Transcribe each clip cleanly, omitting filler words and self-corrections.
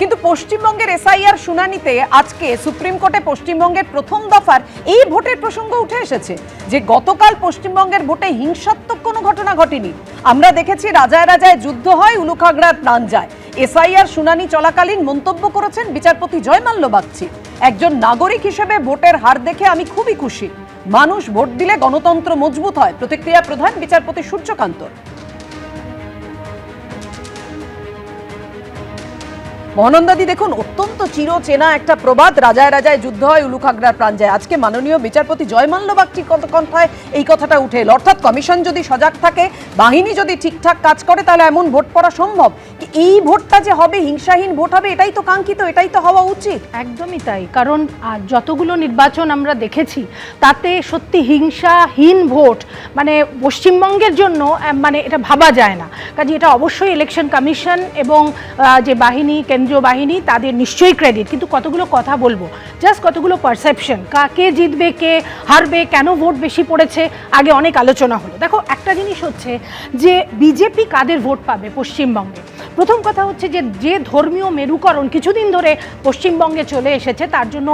কিন্তু পশ্চিমবঙ্গের এসআইআর শুনানিতে আজকে সুপ্রিম কোর্টে পশ্চিমবঙ্গের প্রথম দফার এই ভোটের প্রসঙ্গ উঠে এসেছে যে গতকাল পশ্চিমবঙ্গের ভোটে হিংসাত্মক কোনো ঘটনা ঘটেনি। আমরা দেখেছি রাজায় রাজায় যুদ্ধ হয়, উলুখাগড়ার প্রাণ যায়। এসআইআর শুনানি চলাকালীন মন্তব্য করেছেন বিচারপতি জয়মাল্য বাগচি, একজন নাগরিক হিসেবে ভোটের হার দেখে আমি খুবই খুশি। মানুষ ভোট দিলে গণতন্ত্র মজবুত হয়, প্রতিক্রিয়া প্রধান বিচারপতি সূর্যকান্ত। মহানন্দাদি, দেখুন, অত্যন্ত চিরচেনা একটা প্রবাদ, রাজায় রাজায় যুদ্ধ হয়, উলুখাগড়ার প্রাণ যায়। আজকে মাননীয় বিচারপতি জয়মাল্য বাগচির কণ্ঠায় এই কথাটা উঠে এলো। অর্থাৎ কমিশন যদি সজাগ থাকে, বাহিনী যদি ঠিকঠাক কাজ করে, তাহলে এমন ভোট পড়া সম্ভব। এই ভোটটা যে হবে হিংসাহীন ভোট হবে, এটাই তো কাঙ্ক্ষিত, এটাই তো হওয়া উচিত। একদমই তাই, কারণ যতগুলো নির্বাচন আমরা দেখেছি তাতে সত্যি হিংসাহীন ভোট মানে পশ্চিমবঙ্গের জন্য মানে এটা ভাবা যায় না। কাজে এটা অবশ্যই ইলেকশন কমিশন এবং যে বাহিনী, কেন্দ্রীয় বাহিনী, তাদের নিশ্চয়ই ক্রেডিট। কিন্তু কতগুলো কথা বলবো, জাস্ট কতগুলো পারসেপশন, কে জিতবে, কে হারবে, কেন ভোট বেশি পড়েছে, আগে অনেক আলোচনা হলো। দেখো, একটা জিনিস হচ্ছে যে বিজেপি কাদের ভোট পাবে পশ্চিমবঙ্গে। প্রথম কথা হচ্ছে যে ধর্মীয় মেরুকরণ কিছুদিন ধরে পশ্চিমবঙ্গে চলে এসেছে, তার জন্য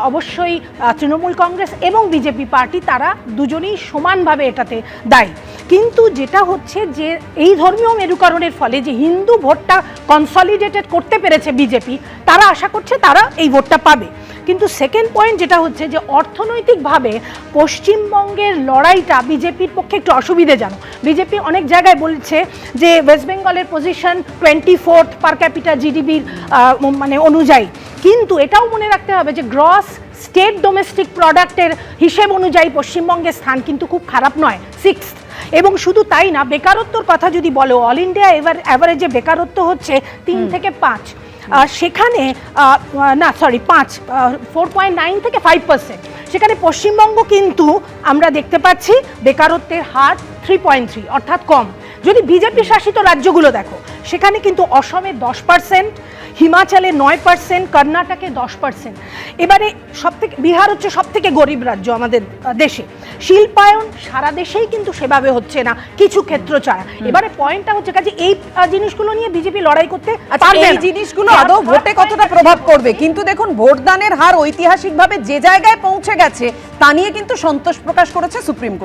অবশ্যই তৃণমূল কংগ্রেস এবং বিজেপি পার্টি তারা দুজনেই সমানভাবে এটাতে দায়ী। কিন্তু যেটা হচ্ছে যে এই ধর্মীয় মেরুকরণের ফলে যে হিন্দু ভোটটা কনসলিডেটেড করতে পেরেছে বিজেপি, তারা আশা করছে তারা এই ভোটটা পাবে। কিন্তু সেকেন্ড পয়েন্ট যেটা হচ্ছে যে অর্থনৈতিকভাবে পশ্চিমবঙ্গের লড়াইটা বিজেপির পক্ষে একটু অসুবিধাজনক। বিজেপি অনেক জায়গায় বলছে যে ওয়েস্ট বেঙ্গলের পজিশন 24th পার ক্যাপিটা জিডিপির মানে অনুযায়ী, কিন্তু এটাও মনে রাখতে হবে যে গ্রস স্টেট ডোমেস্টিক প্রোডাক্টের হিসেব অনুযায়ী পশ্চিমবঙ্গের স্থান কিন্তু খুব খারাপ নয়, 6th। এবং শুধু তাই না, বেকারত্বর কথা যদি বলো, অল ইন্ডিয়া অ্যাভারেজে বেকারত্ব হচ্ছে 3 থেকে 5, সেখানে 4.9 থেকে 5%। সেখানে পশ্চিমবঙ্গ কিন্তু আমরা দেখতে পাচ্ছি বেকারত্বের হার 3.3, অর্থাৎ কম। যদি বিজেপি শাসিত রাজ্যগুলো দেখো, সেখানে কিন্তু অসমে 10%, হিমাচলে 9%, কর্ণাটকে 10%। এবারে সবথেকে বিহার হচ্ছে সবথেকে গরিব রাজ্য আমাদের দেশে। শিল্পায়ন সারা দেশেই কিন্তু সেভাবে হচ্ছে না, কিছু ক্ষেত্র ছাড়া। এবারে পয়েন্টটা হচ্ছে কাজে এই জিনিসগুলো নিয়ে বিজেপি লড়াই করতে পারবে। এই জিনিসগুলো আদৌ ভোটে কতটা প্রভাব করবে? কিন্তু দেখুন, ভোটদানের হার ঐতিহাসিকভাবে যে জায়গায় পৌঁছে গেছে তা নিয়ে কিন্তু সন্তোষ প্রকাশ করেছে সুপ্রিম কোর্ট।